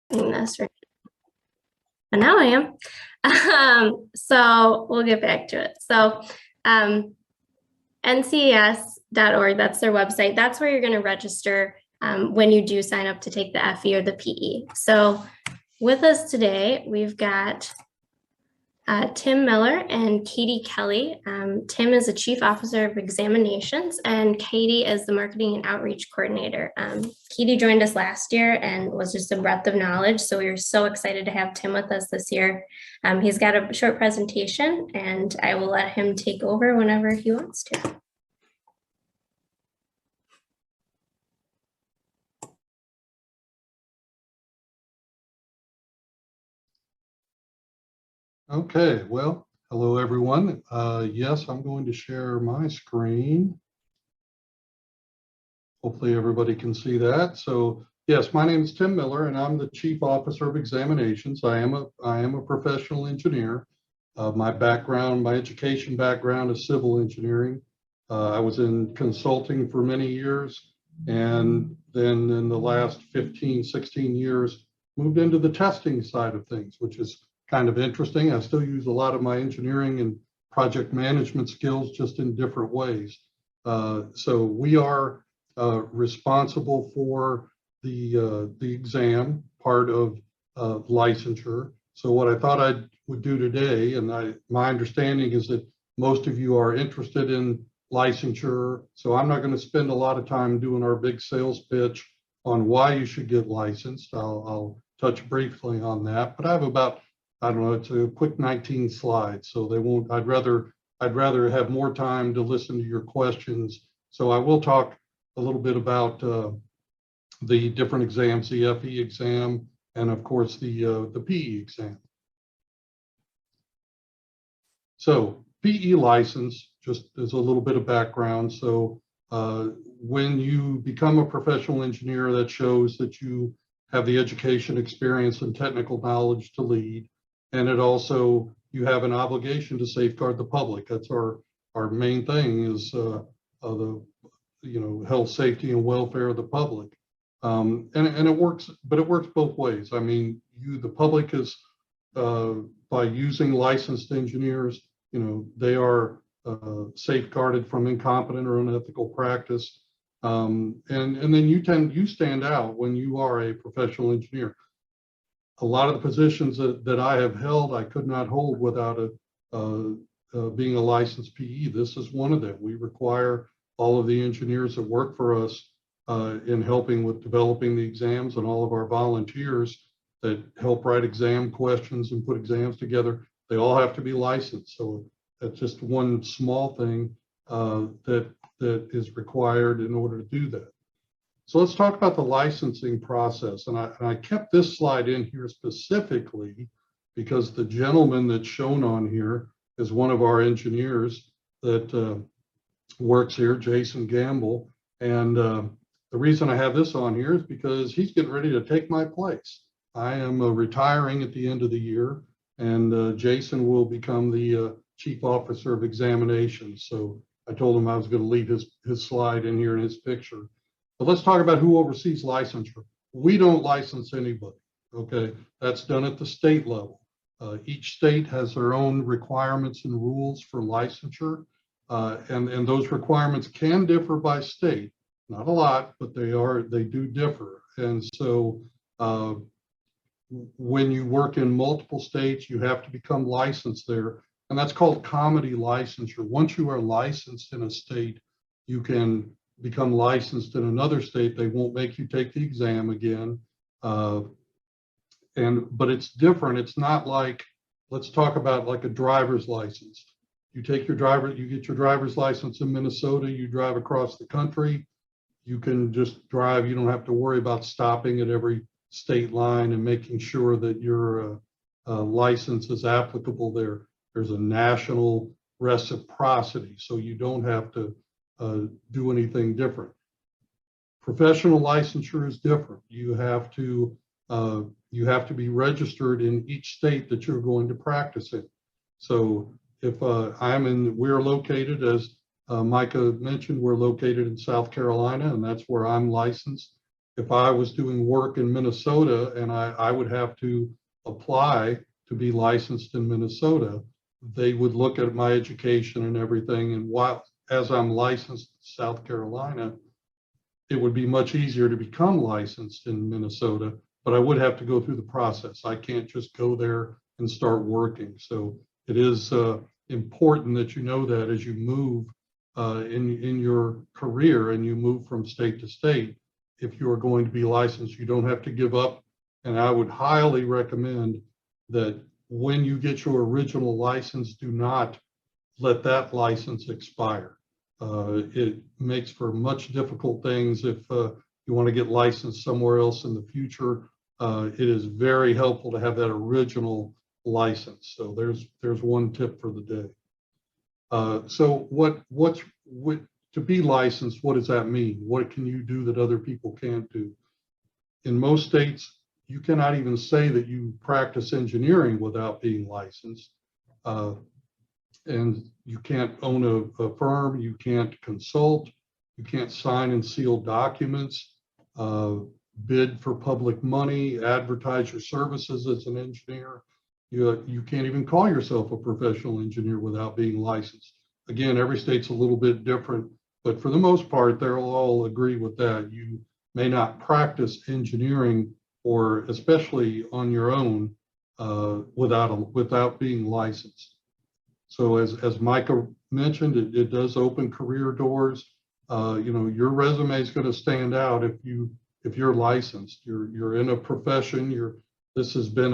That's right. And now I am. So we'll get back to it. So NCEES.org, that's their website. That's where you're going to register when you do sign up to take the FE or the PE. So with us today, we've got Tim Miller and Katie Kelly. Tim is the Chief Officer of Examinations, and Katie is the Marketing and Outreach Coordinator. Katie joined us last year and was just a breadth of knowledge, so we were so excited to have Tim with us this year. He's got a short presentation, and I will let him take over whenever he wants to. Okay, well, hello everyone. Yes, I'm going to share my screen. Hopefully everybody can see that. So yes, my name is Tim Miller and I'm the Chief Officer of Examinations. I am a professional engineer. My education background is civil engineering. I was in consulting for many years, and then in the last 15, 16 years, moved into the testing side of things, which is kind of interesting. I still use a lot of my engineering and project management skills, just in different ways. So we are responsible for the exam part of licensure. So what I thought I would do today, and my understanding is that most of you are interested in licensure, so I'm not going to spend a lot of time doing our big sales pitch on why you should get licensed. I'll touch briefly on that, but I have about, I don't know, it's a quick 19 slides, so they won't, I'd rather have more time to listen to your questions. So I will talk a little bit about the different exams, the FE exam, and of course the PE exam. So PE license, just as a little bit of background. So when you become a professional engineer, that shows that you have the education, experience, and technical knowledge to lead. And it also, you have an obligation to safeguard the public. That's our main thing, is the health, safety, and welfare of the public. And it works, but it works both ways. I mean, the public is, by using licensed engineers, they are safeguarded from incompetent or unethical practice. And then you stand out when you are a professional engineer. A lot of the positions that I have held, I could not hold without being a licensed PE. This is one of them. We require all of the engineers that work for us in helping with developing the exams, and all of our volunteers that help write exam questions and put exams together, they all have to be licensed. So that's just one small thing that is required in order to do that. So let's talk about the licensing process. And I kept this slide in here specifically because the gentleman that's shown on here is one of our engineers that works here, Jason Gamble. And the reason I have this on here is because he's getting ready to take my place. I am retiring at the end of the year, and Jason will become the Chief Officer of Examinations. So I told him I was going to leave his slide in here in his picture. But let's talk about who oversees licensure. We don't license anybody, okay? That's done at the state level. Each state has their own requirements and rules for licensure, and those requirements can differ by state. Not a lot, but they do differ. And so when you work in multiple states, you have to become licensed there, and that's called comity licensure. Once you are licensed in a state, you can become licensed in another state. They won't make you take the exam again. But it's different. It's not like, let's talk about like a driver's license. You get your driver's license in Minnesota, you drive across the country, you can just drive. You don't have to worry about stopping at every state line and making sure that your license is applicable there. There's a national reciprocity, so you don't have to do anything different. Professional licensure is different. You have to be registered in each state that you're going to practice in. So if we're located, as Micah mentioned, we're located in South Carolina, and that's where I'm licensed. if I was doing work in Minnesota and I would have to apply to be licensed in Minnesota, they would look at my education and everything. And while, as I'm licensed in South Carolina, it would be much easier to become licensed in Minnesota, but I would have to go through the process. I can't just go there and start working. So it is important that you know that as you move in your career and you move from state to state, if you are going to be licensed, you don't have to give up. And I would highly recommend that when you get your original license, do not let that license expire. It makes for much difficult things if you want to get licensed somewhere else in the future. It is very helpful to have that original license. So there's one tip for the day. So to be licensed, what does that mean? What can you do that other people can't do? In most states, you cannot even say that you practice engineering without being licensed. And you can't own a firm, you can't consult, you can't sign and seal documents, bid for public money, advertise your services as an engineer. You can't even call yourself a professional engineer without being licensed. Again, every state's a little bit different, but for the most part, they'll all agree with that. You may not practice engineering, or especially on your own, without being licensed. So as Micah mentioned, it does open career doors. Your resume is going to stand out if you're licensed. You're in a profession. This has been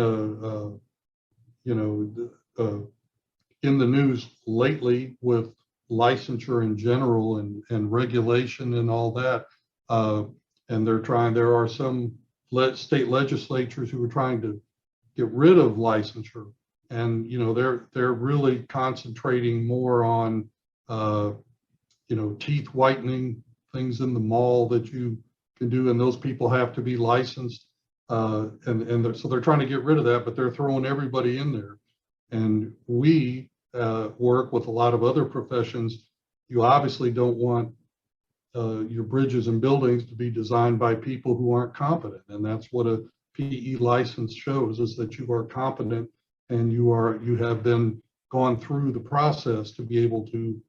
in the news lately with licensure in general and regulation and all that. And there are some state legislatures who are trying to get rid of licensure. And they're really concentrating more on teeth whitening, things in the mall that you can do, and those people have to be licensed. So they're trying to get rid of that, but they're throwing everybody in there. And we work with a lot of other professions. You obviously don't want your bridges and buildings to be designed by people who aren't competent, and that's what a PE license shows, is that you are competent and you have been gone through the process to be able to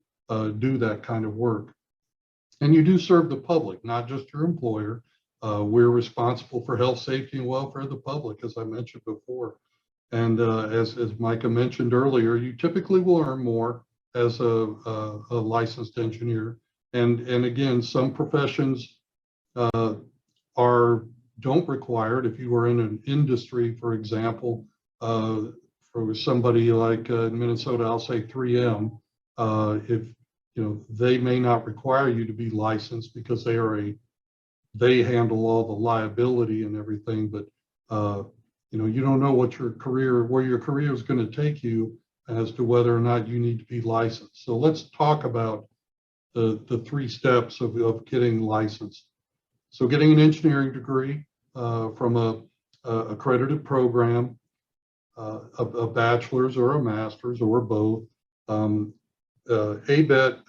do that kind of work. And you do serve the public, not just your employer. We're responsible for health, safety, and welfare of the public, as I mentioned before. And as Micah mentioned earlier, you typically will earn more as a licensed engineer. And again, some professions don't require it. If you are in an industry, for example, for somebody like in Minnesota, I'll say 3M, they may not require you to be licensed because they handle all the liability and everything, but you don't know where your career is going to take you as to whether or not you need to be licensed. So let's talk about the 3 steps of getting licensed. So getting an engineering degree from a accredited program, a bachelor's or a master's or both. ABET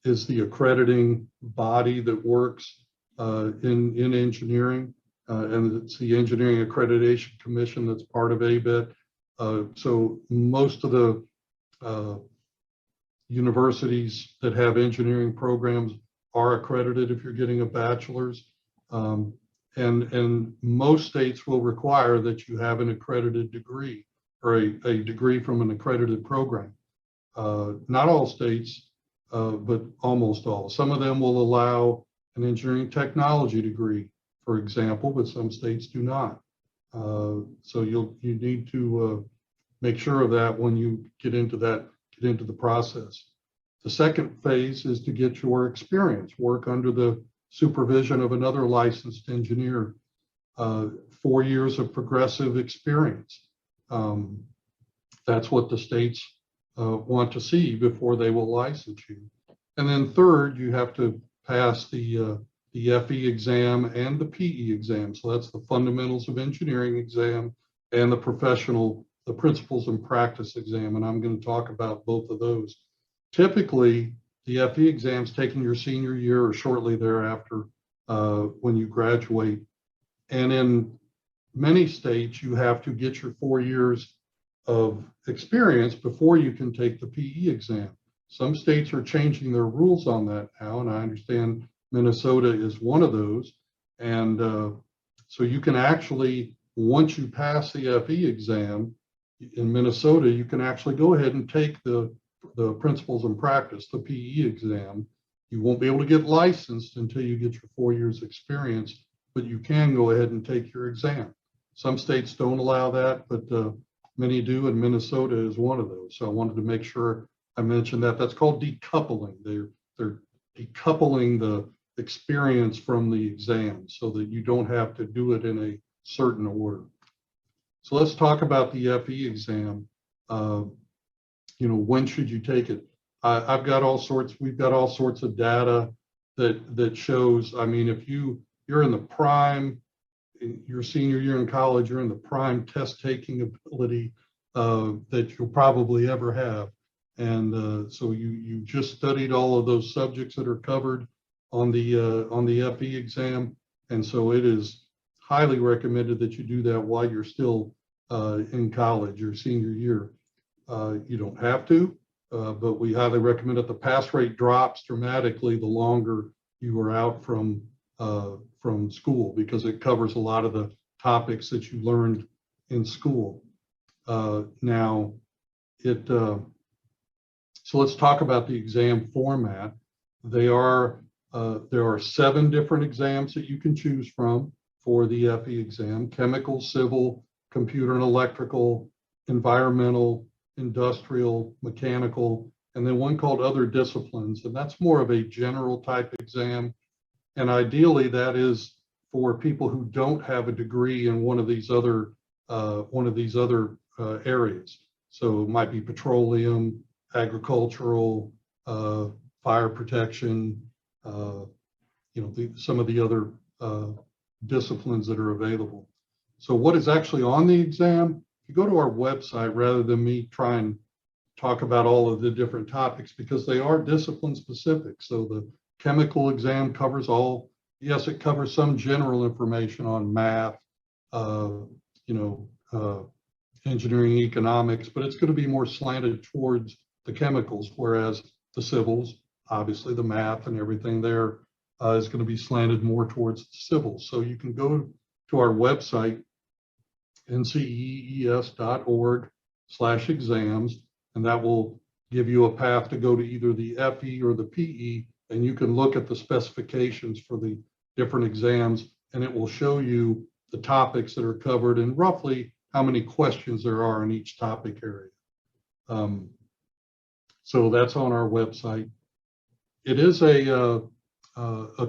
is the accrediting body that works in engineering, and it's the Engineering Accreditation Commission that's part of ABET. So most of the universities that have engineering programs are accredited if you're getting a bachelor's. And most states will require that you have an accredited degree or a degree from an accredited program. Not all states, but almost all. Some of them will allow an engineering technology degree, for example, but some states do not. So you need to make sure of that when you get into the process. The second phase is to get your experience, work under the supervision of another licensed engineer, 4 years of progressive experience. That's what the states want to see before they will license you. And then third, you have to pass the FE exam and the PE exam. So that's the Fundamentals of Engineering exam and the Principles and Practice exam. And I'm going to talk about both of those. Typically, the FE exam is taken your senior year or shortly thereafter. when you graduate. And in many states, you have to get your 4 years of experience before you can take the PE exam. Some states are changing their rules on that now, and I understand Minnesota is one of those. And so you can actually, once you pass the FE exam in Minnesota, you can actually go ahead and take the principles and practice, the PE exam. You won't be able to get licensed until you get your 4 years experience, but you can go ahead and take your exam. Some states don't allow that, but many do, and Minnesota is one of those. So I wanted to make sure I mentioned that. That's called decoupling. They're decoupling the experience from the exam so that you don't have to do it in a certain order. So let's talk about the FE exam. When should you take it? We've got all sorts of data that shows, I mean, if you're in the prime, your senior year in college, you're in the prime test taking ability that you'll probably ever have. And so you just studied all of those subjects that are covered on the FE exam. And so it is highly recommended that you do that while you're still in college, your senior year. You don't have to, but we highly recommend it. The pass rate drops dramatically the longer you are out from school, because it covers a lot of the topics that you learned in school. So let's talk about the exam format. There are 7 different exams that you can choose from for the FE exam: chemical, civil, computer and electrical, environmental, industrial, mechanical, and then one called other disciplines. And that's more of a general type exam. And ideally that is for people who don't have a degree in one of these other areas. So it might be petroleum, agricultural, fire protection, some of the other disciplines that are available. So what is actually on the exam? If you go to our website, rather than me try and talk about all of the different topics, because they are discipline specific. So the chemical exam covers all, yes, it covers some general information on math, engineering, economics, but it's going to be more slanted towards the chemicals, whereas the civils, obviously the math and everything there is going to be slanted more towards the civils. So you can go to our website, ncees.org/exams, and that will give you a path to go to either the FE or the PE, and you can look at the specifications for the different exams, and it will show you the topics that are covered and roughly how many questions there are in each topic area. So that's on our website. It is a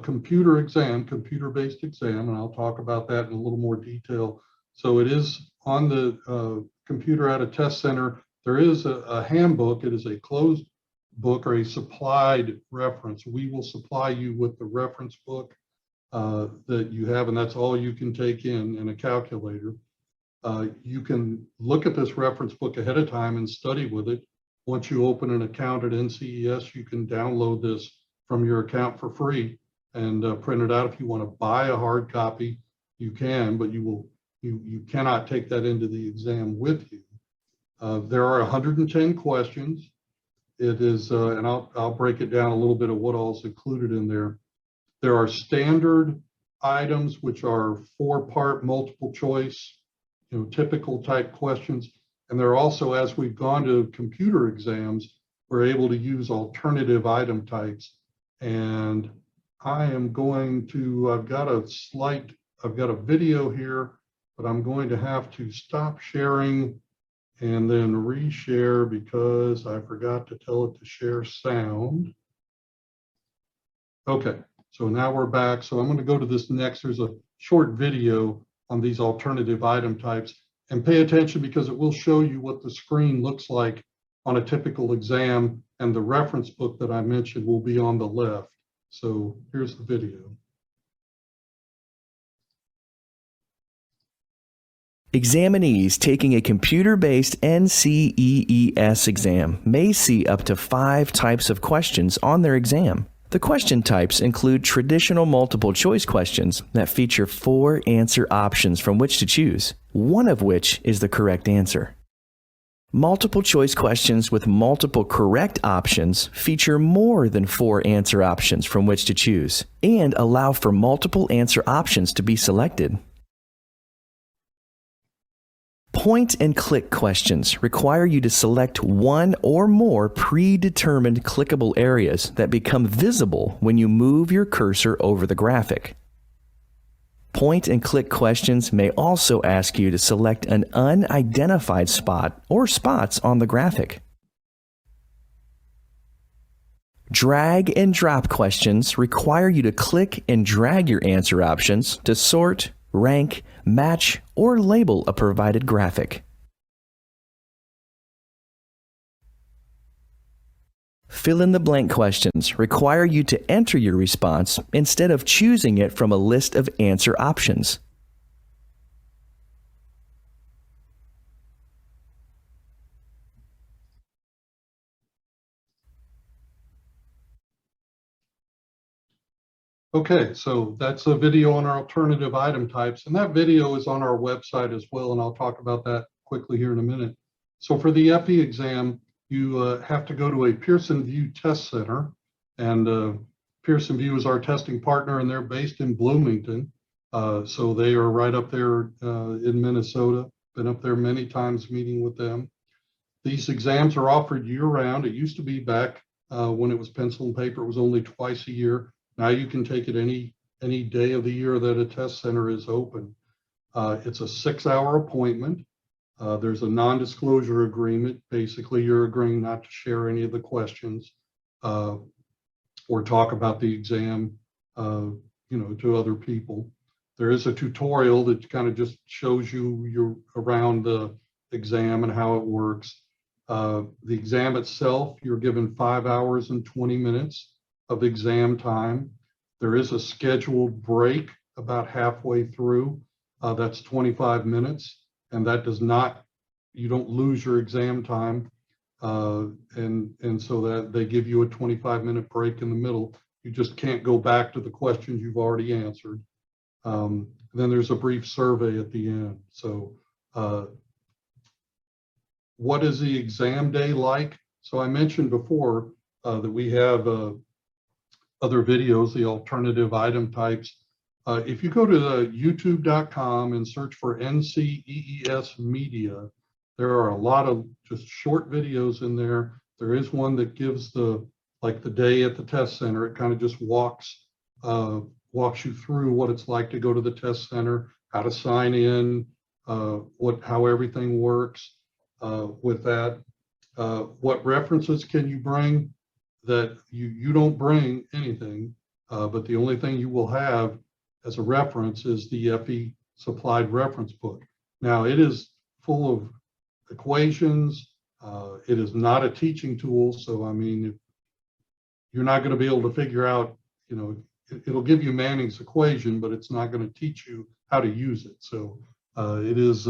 computer exam, computer-based exam, and I'll talk about that in a little more detail. So it is on the computer at a test center. There is a handbook. It is a closed book or a supplied reference. We will supply you with the reference book that you have, and that's all you can take in a calculator. You can look at this reference book ahead of time and study with it. Once you open an account at NCEES, you can download this from your account for free and print it out. If you want to buy a hard copy, you can, but you cannot take that into the exam with you. There are 110 questions. It is, and I'll break it down a little bit of what all is included in there. There are standard items, which are 4-part multiple choice, typical type questions. And there are also, as we've gone to computer exams, we're able to use alternative item types. And I've got a video here, but I'm going to have to stop sharing and then reshare because I forgot to tell it to share sound. Okay, so now we're back. So I'm going to go to this next. There's a short video on these alternative item types, and pay attention because it will show you what the screen looks like on a typical exam, and the reference book that I mentioned will be on the left. So here's the video. Examinees taking a computer-based NCEES exam may see up to 5 types of questions on their exam. The question types include traditional multiple choice questions that feature 4 answer options from which to choose, one of which is the correct answer. Multiple choice questions with multiple correct options feature more than 4 answer options from which to choose and allow for multiple answer options to be selected. Point and click questions require you to select one or more predetermined clickable areas that become visible when you move your cursor over the graphic. Point and click questions may also ask you to select an unidentified spot or spots on the graphic. Drag and drop questions require you to click and drag your answer options to sort, rank, match, or label a provided graphic. Fill-in-the-blank questions require you to enter your response instead of choosing it from a list of answer options. Okay, so that's a video on our alternative item types, and that video is on our website as well, and I'll talk about that quickly here in a minute. So for the FE exam, you have to go to a Pearson VUE test center, and Pearson VUE is our testing partner, and they're based in Bloomington. So they are right up there in Minnesota. Been up there many times meeting with them. These exams are offered year-round. It used to be back when it was pencil and paper, it was only twice a year. Now you can take it any day of the year that a test center is open. It's a 6-hour appointment. There's a non-disclosure agreement. Basically, you're agreeing not to share any of the questions or talk about the exam, to other people. There is a tutorial that kind of just shows you around the exam and how it works. The exam itself, you're given 5 hours and 20 minutes of exam time. There is a scheduled break about halfway through. That's 25 minutes, and that does not, you don't lose your exam time. And so that they give you a 25-minute break in the middle. You just can't go back to the questions you've already answered. Then there's a brief survey at the end. So what is the exam day like? So I mentioned before that we have other videos, the alternative item types. If you go to youtube.com and search for NCEES media, there are a lot of just short videos in there. There is one that gives the day at the test center. It kind of just walks you through what it's like to go to the test center, how to sign in, how everything works with that. What references can you bring? That you don't bring anything, but the only thing you will have as a reference is the FE supplied reference book. Now it is full of equations. It is not a teaching tool. So, I mean, you're not going to be able to figure out, it'll give you Manning's equation, but it's not going to teach you how to use it. So it is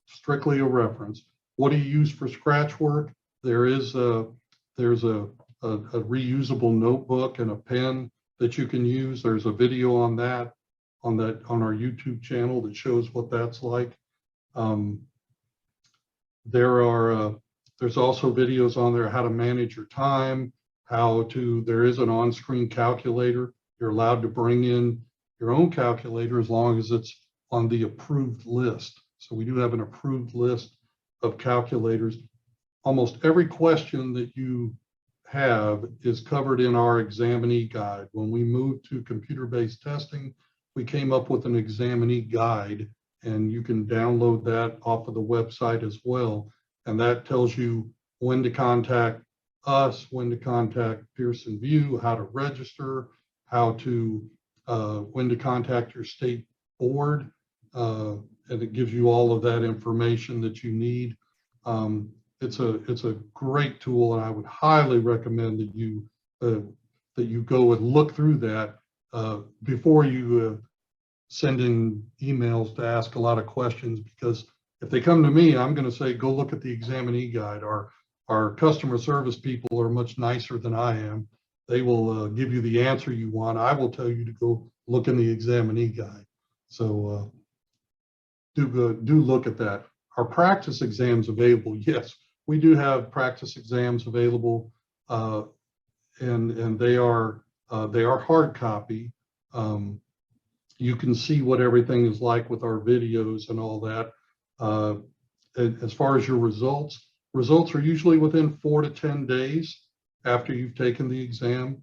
strictly a reference. What do you use for scratch work? There's a reusable notebook and a pen that you can use. There's a video on that on our YouTube channel that shows what that's like. There's also videos on there how to manage your time, there is an on-screen calculator. You're allowed to bring in your own calculator as long as it's on the approved list. So we do have an approved list of calculators. Almost every question that you have is covered in our examinee guide. When we moved to computer-based testing, we came up with an examinee guide, and you can download that off of the website as well. And that tells you when to contact us, when to contact Pearson VUE, how to register, when to contact your state board, and it gives you all of that information that you need. It's a great tool, and I would highly recommend that you go and look through that before you send in emails to ask a lot of questions, because if they come to me, I'm going to say, go look at the examinee guide. Our customer service people are much nicer than I am. give you the answer you want. I will tell you to go look in the examinee guide. So do look at that. Our practice exams available? Yes, we do have practice exams available, and they are hard copy. You can see what everything is like with our videos and all that. As far as your results are usually within 4 to 10 days after you've taken the exam.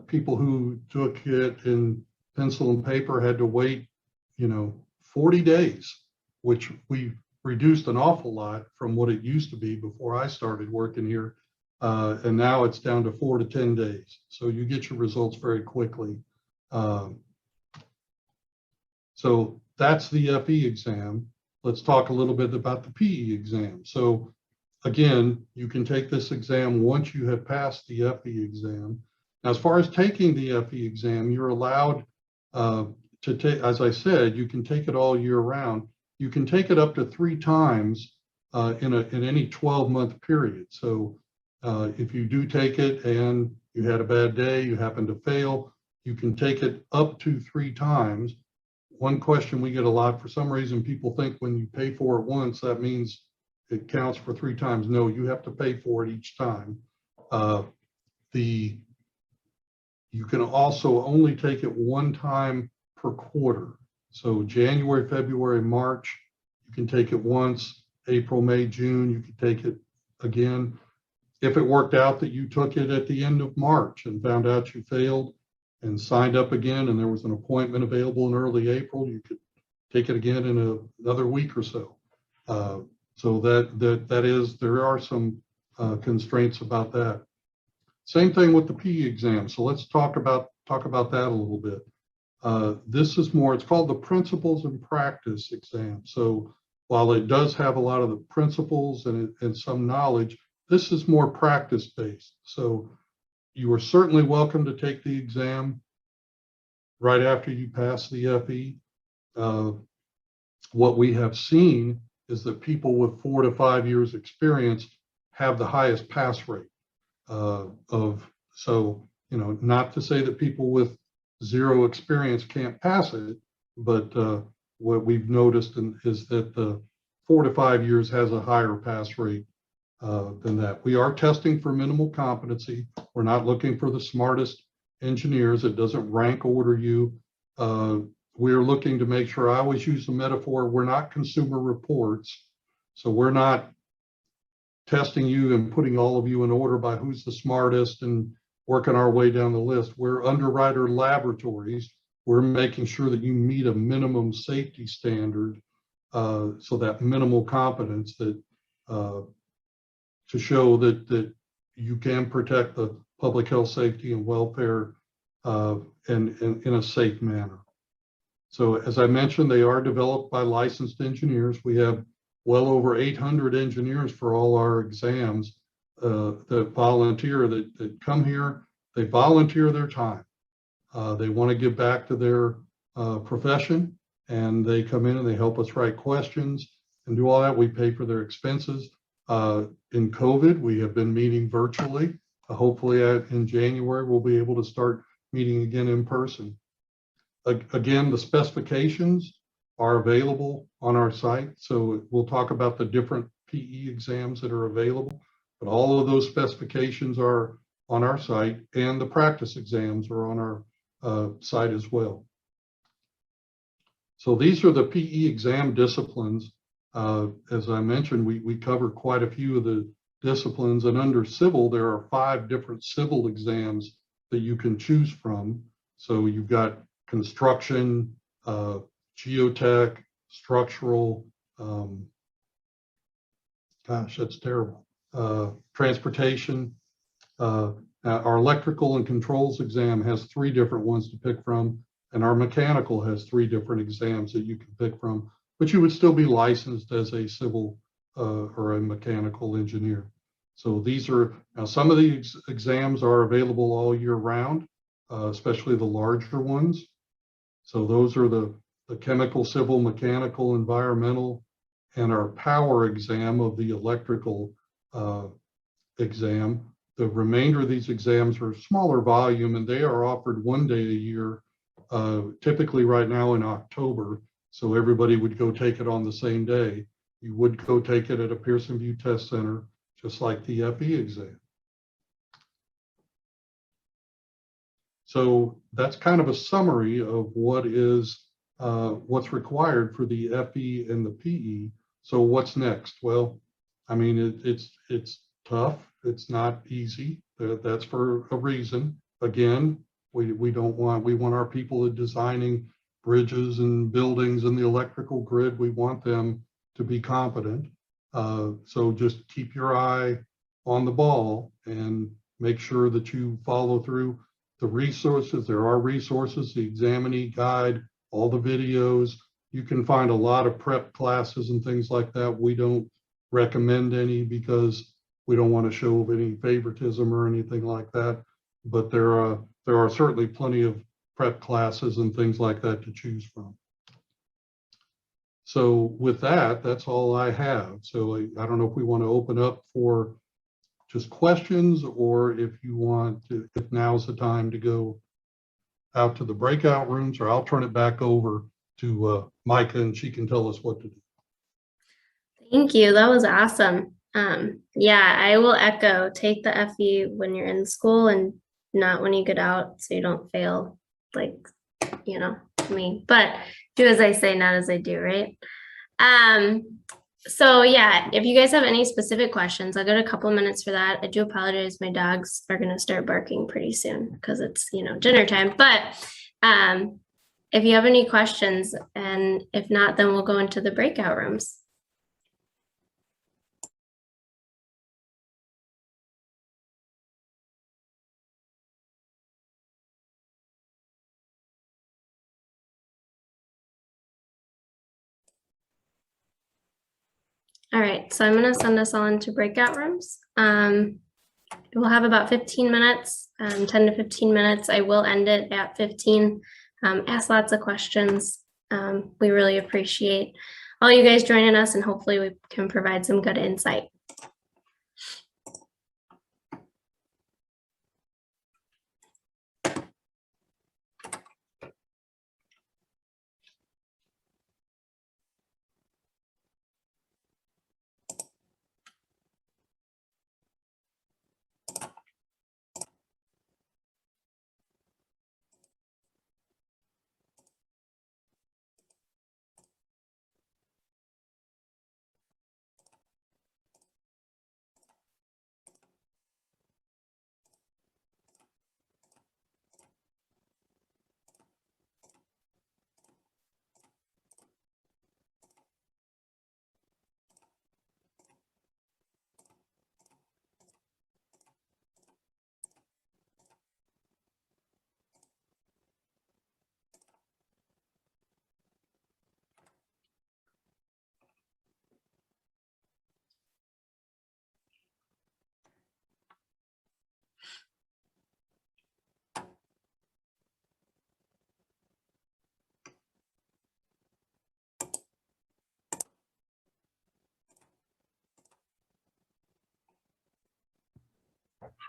People who took it in pencil and paper had to wait, 40 days, which we reduced an awful lot from what it used to be before I started working here. And now it's down to 4 to 10 days. So you get your results very quickly. So that's the FE exam. Let's talk a little bit about the PE exam. So again, you can take this exam once you have passed the FE exam. Now, as far as taking the FE exam, you're allowed to take, as I said, you can take it all year round. You can take it up to 3 times in any 12-month period. So if you do take it and you had a bad day, you happen to fail, you can take it up to 3 times. One question we get a lot, for some reason, people think when you pay for it once, that means it counts for 3 times. No, you have to pay for it each time. You can also only take it 1 time per quarter. So January, February, March, you can take it once. April, May, June, you can take it again. If it worked out that you took it at the end of March and found out you failed and signed up again and there was an appointment available in early April, you could take it again in another week or so. So there are some constraints about that. Same thing with the PE exam. So let's talk about that a little bit. This is more, it's called the Principles and Practice exam. So while it does have a lot of the principles and some knowledge, this is more practice-based. So you are certainly welcome to take the exam right after you pass the FE. What we have seen is that people with 4 to 5 years experience have the highest pass rate. Not to say that people with 0 experience can't pass it, but what we've noticed is that the 4 to 5 years has a higher pass rate than that. We are testing for minimal competency. We're not looking for the smartest engineers. It doesn't rank order you. We're looking to make sure, I always use the metaphor, we're not consumer reports. So we're not testing you and putting all of you in order by who's the smartest and working our way down the list. We're underwriter laboratories. We're making sure that you meet a minimum safety standard, so that minimal competence that to show that you can protect the public health, safety, and welfare in a safe manner. So as I mentioned, they are developed by licensed engineers. We have well over 800 engineers for all our exams that volunteer, that come here. They volunteer their time. They want to give back to their profession, and they come in and they help us write questions and do all that. We pay for their expenses. In COVID, we have been meeting virtually. Hopefully in January, we'll be able to start meeting again in person. Again, the specifications are available on our site. So we'll talk about the different PE exams that are available, but all of those specifications are on our site, and the practice exams are on our site as well. So these are the PE exam disciplines. As I mentioned, we cover quite a few of the disciplines, and under civil, there are 5 different civil exams that you can choose from. So you've got construction, geotech, structural, gosh, that's terrible, transportation. Our electrical and controls exam has 3 different ones to pick from, and our mechanical has 3 different exams that you can pick from, but you would still be licensed as a civil or a mechanical engineer. So these are, now some of these exams are available all year round, especially the larger ones. So those are the chemical, civil, mechanical, environmental, and our power exam of the electrical exam. the remainder of these exams are smaller volume, and they are offered one day a year, typically right now in October. So everybody would go take it on the same day. You would go take it at a Pearson VUE Test Center, just like the FE exam. So that's kind of a summary of what is what's required for the FE and the PE. So what's next? Well, I mean, it's tough. It's not easy. That's for a reason. Again, we want our people designing bridges and buildings and the electrical grid. We want them to be competent. So just keep your eye on the ball and make sure that you follow through the resources. There are resources, the examinee guide, all the videos. You can find a lot of prep classes and things like that. We don't recommend any because we don't want to show any favoritism or anything like that. But there are certainly plenty of prep classes and things like that to choose from. So with that, that's all I have. So I don't know if we want to open up for just questions, or if you want to, if now's the time to go out to the breakout rooms, or I'll turn it back over to Micah and she can tell us what to do. Thank you. That was awesome. Yeah, I will echo, take the FE when you're in school and not when you get out, so you don't fail, like, me, but do as I say, not as I do, right? So yeah, if you guys have any specific questions, I'll get a couple minutes for that. I do apologize. My dogs are going to start barking pretty soon because it's, dinner time, but, if you have any questions, and if not, then we'll go into the breakout rooms. All right, so I'm going to send us all into breakout rooms. We'll have about 15 minutes, 10 to 15 minutes. I will end it at 15. Ask lots of questions. We really appreciate all you guys joining us, and hopefully we can provide some good insight.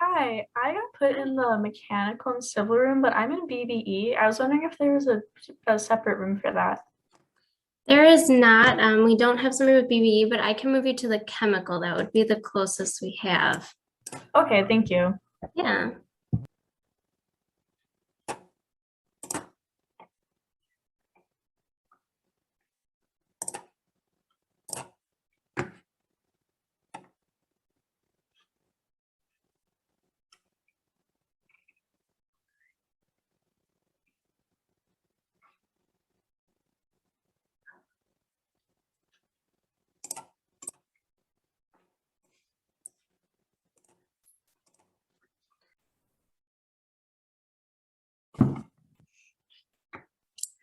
Hi, I got put in the mechanical and civil room, but I'm in BBE. I was wondering if there was a separate room for that. There is not. We don't have somebody with BBE, but I can move you to the chemical. That would be the closest we have. Okay, thank you. Yeah.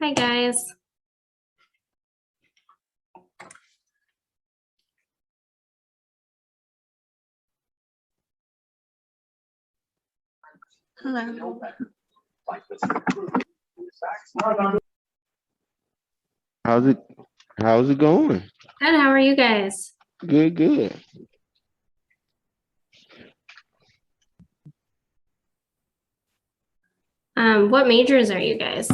Hi, guys. Hello. How's it going? Good. How are you guys? Good. What majors are you guys?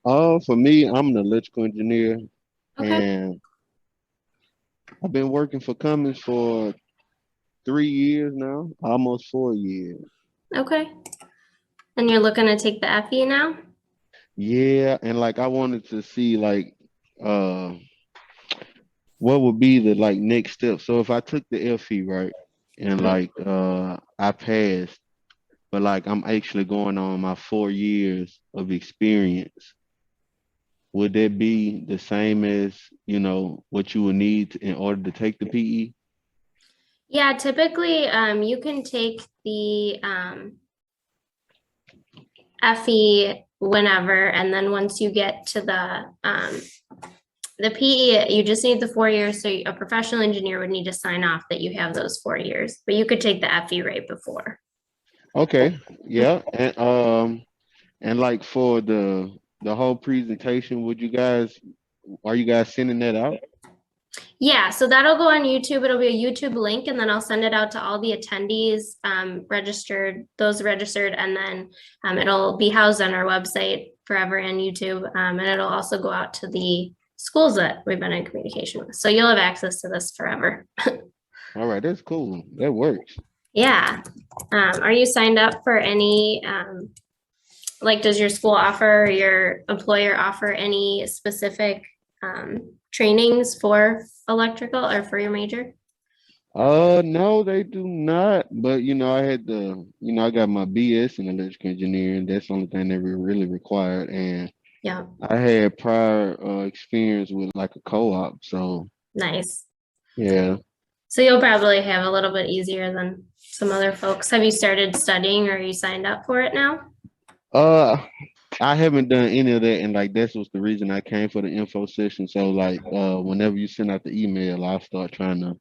For me, I'm an electrical engineer, Okay. and I've been working for Cummins for 3 years now, almost 4 years. Okay. And you're looking to take the FE now? Yeah, and like I wanted to see uh what would be the next step. So if I took the FE, right, and I passed, but I'm actually going on my 4 years of experience, would that be the same as, what you would need in order to take the PE? Yeah, typically, you can take the FE whenever, and then once you get to the PE, you just need the 4 years. So a professional engineer would need to sign off that you have those 4 years, but you could take the FE right before. Okay, yeah. And like for the whole presentation, are you guys sending that out? Yeah, so that'll go on YouTube. It'll be a YouTube link, and then I'll send it out to all the attendees, those registered, and then it'll be housed on our website forever and YouTube, and it'll also go out to the schools that we've been in communication with. So you'll have access to this forever. All right, that's cool. That works. Yeah. Are you signed up for any, does your school offer, or your employer offer any specific trainings for electrical or for your major? No, they do not. But I got my BS in electrical engineering. That's the only thing that we really required. And Yeah, I had prior experience with a co-op. So nice. yeah. So you'll probably have a little bit easier than some other folks. Have you started studying, or are you signed up for it now? I haven't done any of that, and this was the reason I came for the info session. So whenever you send out the email, I'll start trying to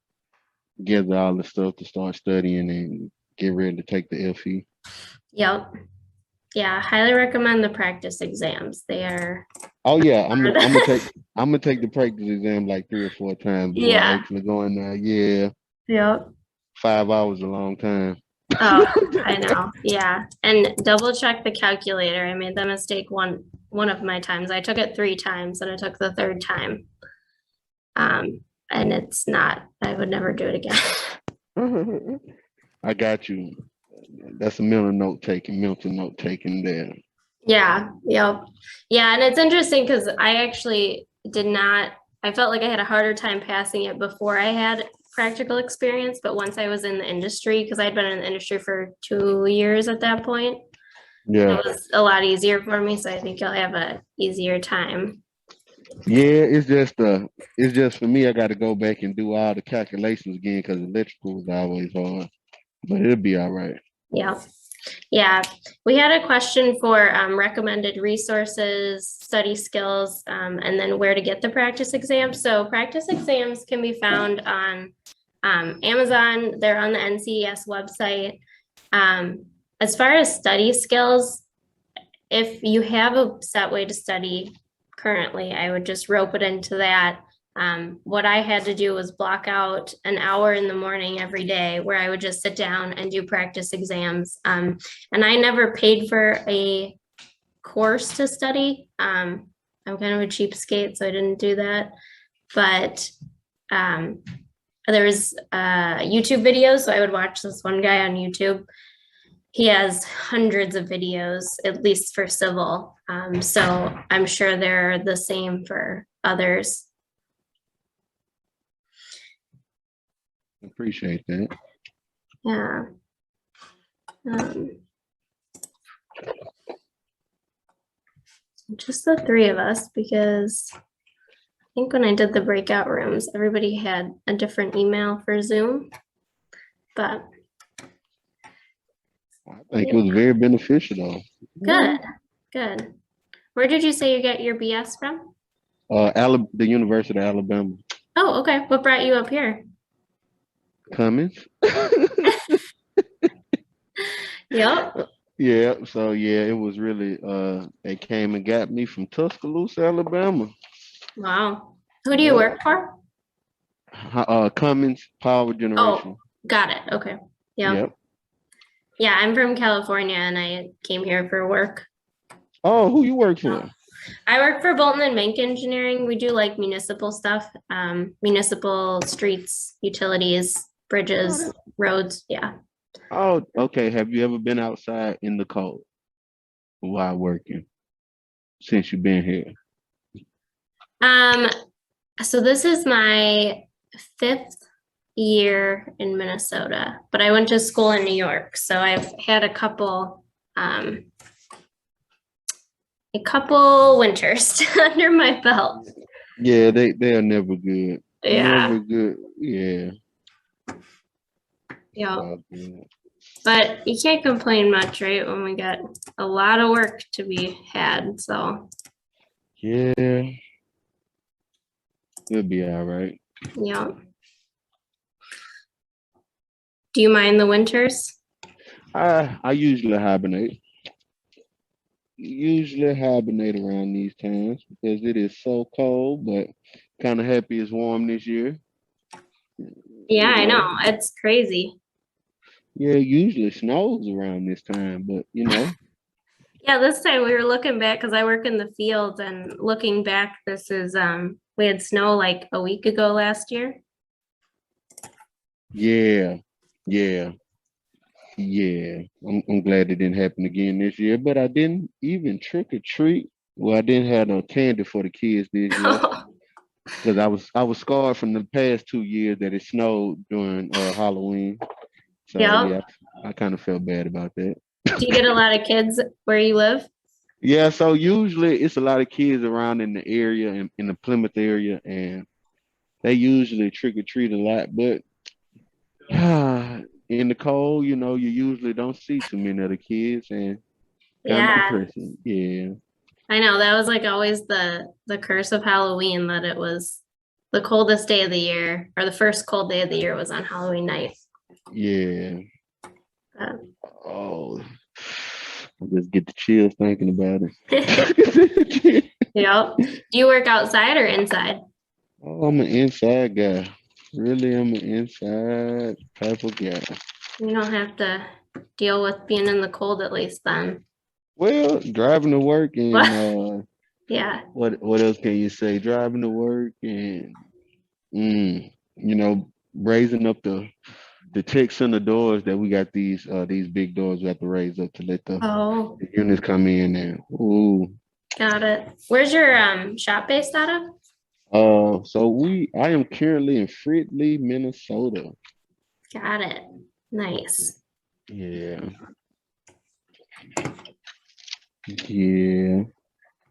gather all the stuff to start studying and get ready to take the FE. Yep. Yeah, highly recommend the practice exams. They are. Oh yeah, I'm gonna take the practice exam 3 or 4 times before I Yeah. actually go in there. Yeah, Yep. 5 hours is a long time. Oh, I know. Yeah. And double check the calculator. I made the mistake one of my times. I took it 3 times and I took the 3rd time. And it's not, I would never do it again. I got you. That's a mental note taking there. Yeah. Yep. Yeah. And it's interesting because I actually I felt like I had a harder time passing it before I had practical experience, but once I was in the industry, because I'd been in the industry for 2 years at that point, Yeah, it was a lot easier for me. So I think you'll have a easier time. yeah. It's just for me. I got to go back and do all the calculations again because electrical was always hard, but it'll be all right. Yeah. Yeah. We had a question for recommended resources, study skills, and then where to get the practice exams. So practice exams can be found on Amazon. They're on the NCEES website. As far as study skills, if you have a set way to study currently, I would just rope it into that. What I had to do was block out an hour in the morning every day where I would just sit down and do practice exams. And I never paid for a course to study. I'm kind of a cheapskate, so I didn't do that. But there was YouTube videos, so I would watch this one guy on YouTube. He has hundreds of videos, at least for civil. So I'm sure they're the same for others. Appreciate that. Yeah. Just the 3 of us, because I think when I did the breakout rooms, everybody had a different email for Zoom. But I think it was very beneficial though. good. Where did you say you get your BS from? The University of Alabama. Oh, okay. What brought you up here? Cummins. Yep. Yeah, so yeah, it was really they came and got me from Tuscaloosa, Alabama. Wow. Who do you work for? Cummins Power Generation. Oh, got it. Okay. Yeah. Yep. Yeah, I'm from California and I came here for work. Oh, who you work for? I work for Bolton and Mink Engineering. We do like municipal stuff, municipal streets, utilities, Oh, bridges, roads. Yeah. oh, okay. Have you ever been outside in the cold while working since you've been here? Um, so this is my 5th year in Minnesota, but I went to school in New York. So I've had a couple winters under my belt. Yeah, they are never good. Yeah. Never good. Yeah. Yeah. all good. But you can't complain much, right? When we got a lot of work to be had. So Yeah, it'll be all right. yeah. Do you mind the winters? I usually hibernate. Usually hibernate around these times because it is so cold, but kind of happy it's warm this year. Yeah, You I know. know, It's crazy. yeah, it usually snows around this time, but Yeah, this time we were looking back because I work in the field and looking back, this is we had snow like a week ago last year. yeah, yeah, yeah. I'm glad it didn't happen again this year, but I didn't even trick or treat. Well, I didn't have no candy for the kids this year because I was scarred from the past 2 years that it snowed during Halloween. So Yeah. yeah, I kind of felt bad about that. Do you get a lot of kids where you live? Yeah, so usually it's a lot of kids around in the area, in the Plymouth area, and they usually trick or treat a lot. But in the cold, you usually don't see too many of the kids, and kind of Yeah, depressing. Yeah, I know. That was like always the curse of Halloween, that it was the coldest day of the year, or the first cold day of the year was on Halloween night. yeah. Uh, Oh, I just get the chills thinking about it. Yep. Do you work outside or inside? Oh, I'm an inside guy. Really, I'm an inside type of guy. You don't have to deal with being in the cold at least then. Well, driving to work and Yeah. what else can you say? Driving to work and raising up the ticks in the doors that we got these big doors we have to raise up to let the Oh, units come in and ooh. got it. Where's your shop based out of? So I am currently in Fridley, Minnesota. Got it. Nice. Yeah. Yeah.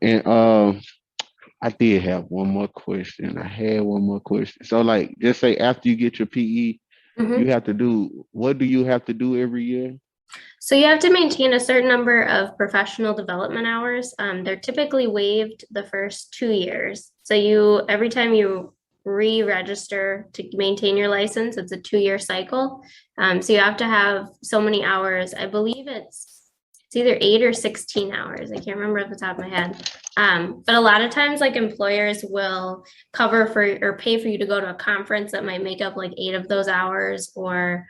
And I did have one more question. I had one more question. So like just say after you get your PE, Mhm. what do you have to do every year? So you have to maintain a certain number of professional development hours. They're typically waived the first 2 years. So every time you re-register to maintain your license, it's a 2-year cycle. So you have to have so many hours. I believe it's either 8 or 16 hours. I can't remember off the top of my head. But a lot of times, like, employers will cover for or pay for you to go to a conference that might make up like 8 of those hours, or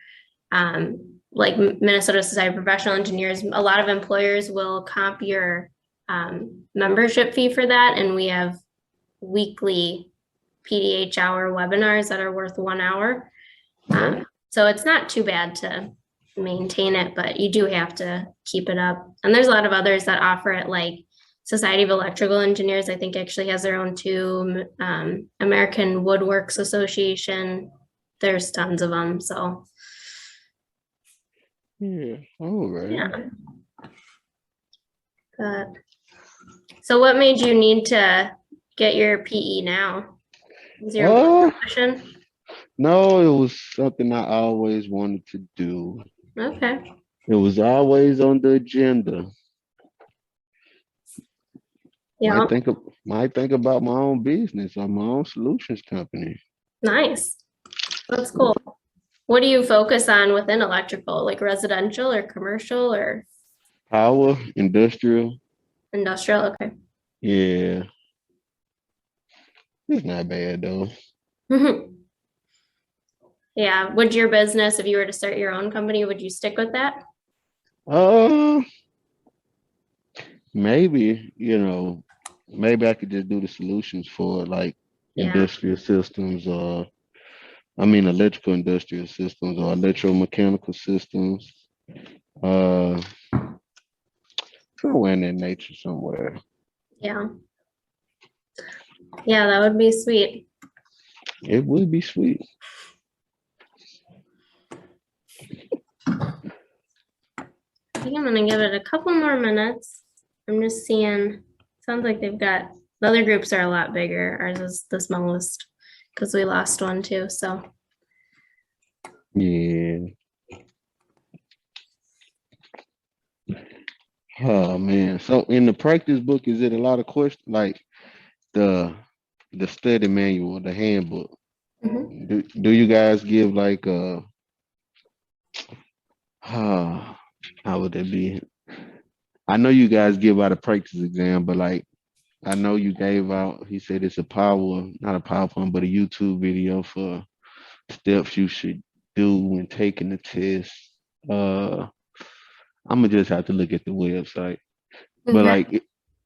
like Minnesota Society of Professional Engineers, a lot of employers will comp your membership fee for that. And we have weekly PDH hour webinars that are worth 1 hour. So it's not too bad to maintain it, but you do have to keep it up. And there's a lot of others that offer it, like Society of Electrical Engineers, I think actually has their own too. American Woodworks Association, there's tons of them. So Yeah. All right. yeah. So what made you need to get your PE now? Is your profession? No, it was something I always wanted to do. Okay. It was always on the agenda. Yeah. Might think about my own business or my own solutions company. Nice. That's cool. What do you focus on within electrical, like residential or commercial or Power, industrial. industrial? Okay. Yeah. It's not bad though. Yeah. Would your business, if you were to start your own company, would you stick with that? Uh, maybe, maybe I could just do the solutions for like Yeah. industrial systems or electrical industrial systems or electromechanical systems. Uh, somewhere in that nature somewhere. Yeah. Yeah, that would be sweet. It would be sweet. I think I'm gonna give it a couple more minutes. I'm just seeing, sounds like they've got, the other groups are a lot bigger. Ours is the smallest because we lost one too, so. Yeah. Oh man. So in the practice book, is it a lot of questions like the the study manual, the handbook? Mhm. Do you guys give like how would that be? I know you guys give out a practice exam, but like I know you gave out, he said it's not a PowerPoint, but a YouTube video for steps you should do when taking the test. Uh, I'm gonna just have to look at the website. But Okay. like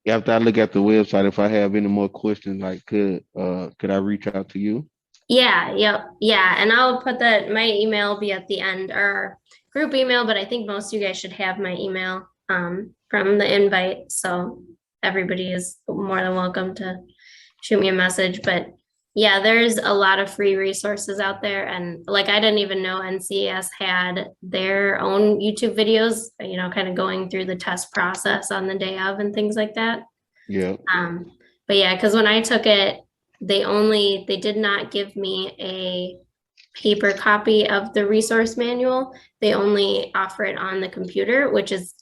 after I look at the website, if I have any more questions, like could I reach out to you? Yeah, yep, yeah, and I'll put that, my email will be at the end, or our group email, but I think most of you guys should have my email from the invite, so everybody is more than welcome to shoot me a message, but yeah, there's a lot of free resources out there, and like I didn't even know NCEES had their own YouTube videos, kind of going through the test process on the day of and things like that. Yeah. But yeah, because when I took it, they did not give me a paper copy of the resource manual. They only offer it on the computer, which is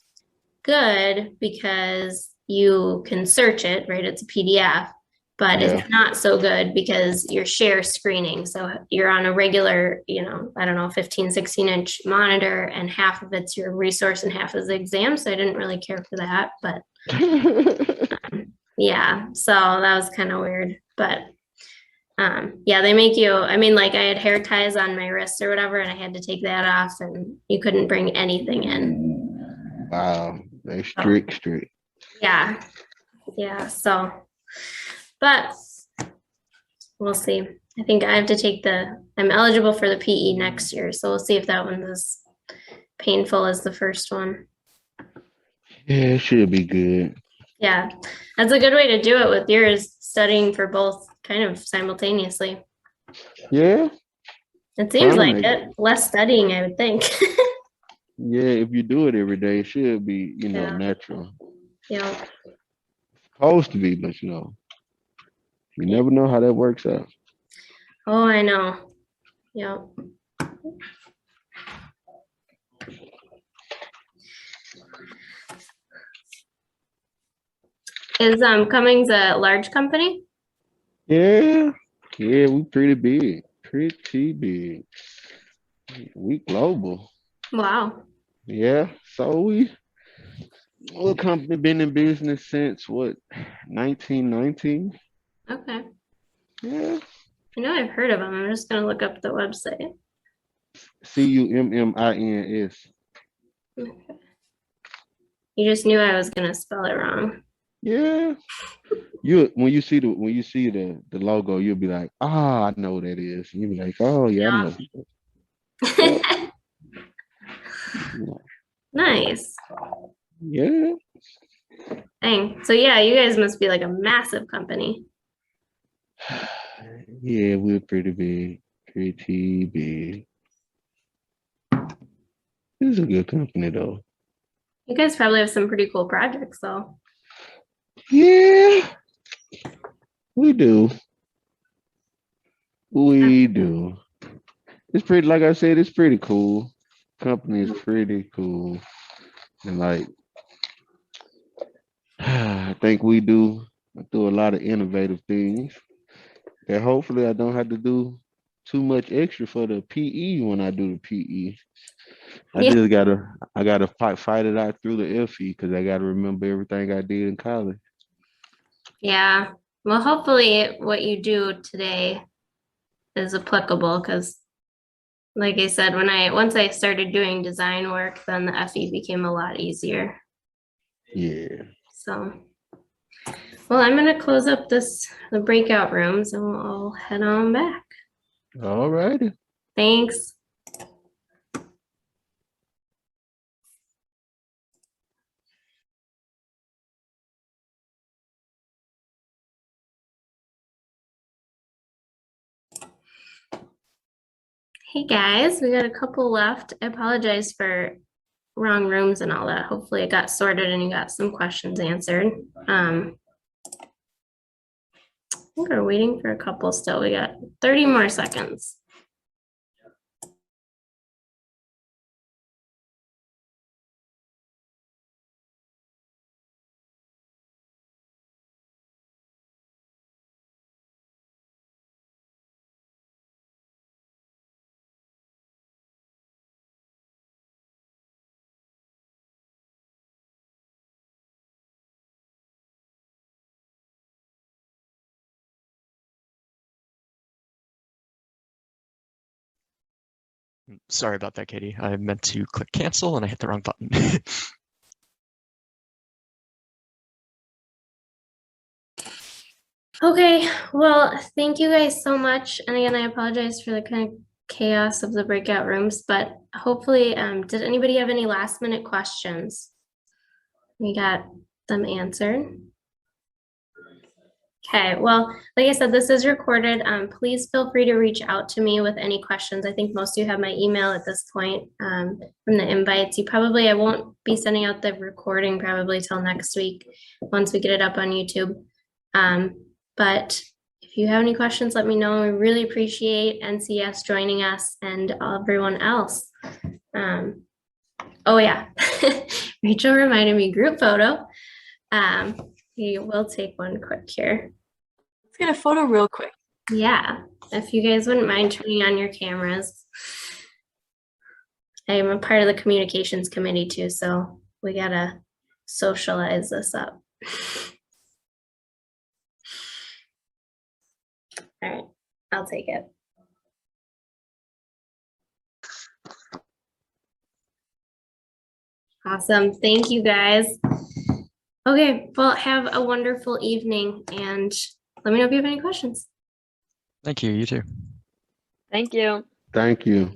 good because you can search it, right? It's a PDF, but Yeah. it's not so good because you're share screening. So you're on a regular, I don't know, 15, 16-inch monitor, and half of it's your resource and half is the exam. So I didn't really care for that, but yeah, so that was kind of weird, but yeah, they make you, like I had hair ties on my wrists or whatever, and I had to take that off, and you couldn't bring anything in. Wow. They So, strict. yeah, yeah, so, but we'll see. I think I have to I'm eligible for the PE next year, so we'll see if that one's as painful as the first one. Yeah, it should be good. Yeah, that's a good way to do it with yours, studying for both kind of simultaneously. Yeah. It seems Trying to like make it. Less studying, I would think. Yeah, if you do it every day, it should be, Yeah. natural. Yeah. Supposed to be, but you never know how that works out. Oh, I know. Yeah. Is Cummings a large company? Yeah, yeah, we pretty big. Pretty big. We global. Wow. Yeah. So our company been in business since what, 1919? Okay. Yeah. I know I've heard of them. I'm just gonna look up the website. CUMMINS. Okay. You just knew I was gonna spell it wrong. Yeah. You when you see the logo, you'll be like, I know what that is. You'll be like, oh yeah, I know. Yeah. Nice. Yeah. Dang. So yeah, you guys must be like a massive company. Yeah, we're pretty big. Pretty big. This is a good company though. You guys probably have some pretty cool projects though. Yeah, we do. We do. It's pretty, like I said, it's pretty cool. Company is pretty cool. And like, I think we do a lot of innovative things. And hopefully I don't have to do too much extra for the PE when I do the PE. Yeah. I gotta fight it out through the FE because I gotta remember everything I did in college. Yeah. Well, hopefully what you do today is applicable because like I said, once I started doing design work, then the FE became a lot easier. Yeah. So, well, I'm gonna close up the breakout rooms and we'll all head on back. All righty. Thanks. Hey guys, we got a couple left. I apologize for wrong rooms and all that. Hopefully it got sorted and you got some questions answered. I think we're waiting for a couple still. We got 30 more seconds. Sorry about that, Katie. I meant to click cancel and I hit the wrong button. Okay, well, thank you guys so much. And again, I apologize for the kind of chaos of the breakout rooms, but hopefully, did anybody have any last minute questions? We got them answered. Okay, well, like I said, this is recorded. Please feel free to reach out to me with any questions. I think most of you have my email at this point from the invites. I won't be sending out the recording probably till next week once we get it up on YouTube. But if you have any questions, let me know. We really appreciate NCEES joining us and everyone else. Oh yeah, Rachel reminded me group photo. We will take one quick here. Let's get a photo real quick. Yeah, if you guys wouldn't mind turning on your cameras. I am a part of the communications committee too, so we gotta socialize this up. All right, I'll take it. Awesome, thank you guys. Okay, well, have a wonderful evening and let me know if you have any questions. Thank you, you too. Thank you. Thank you.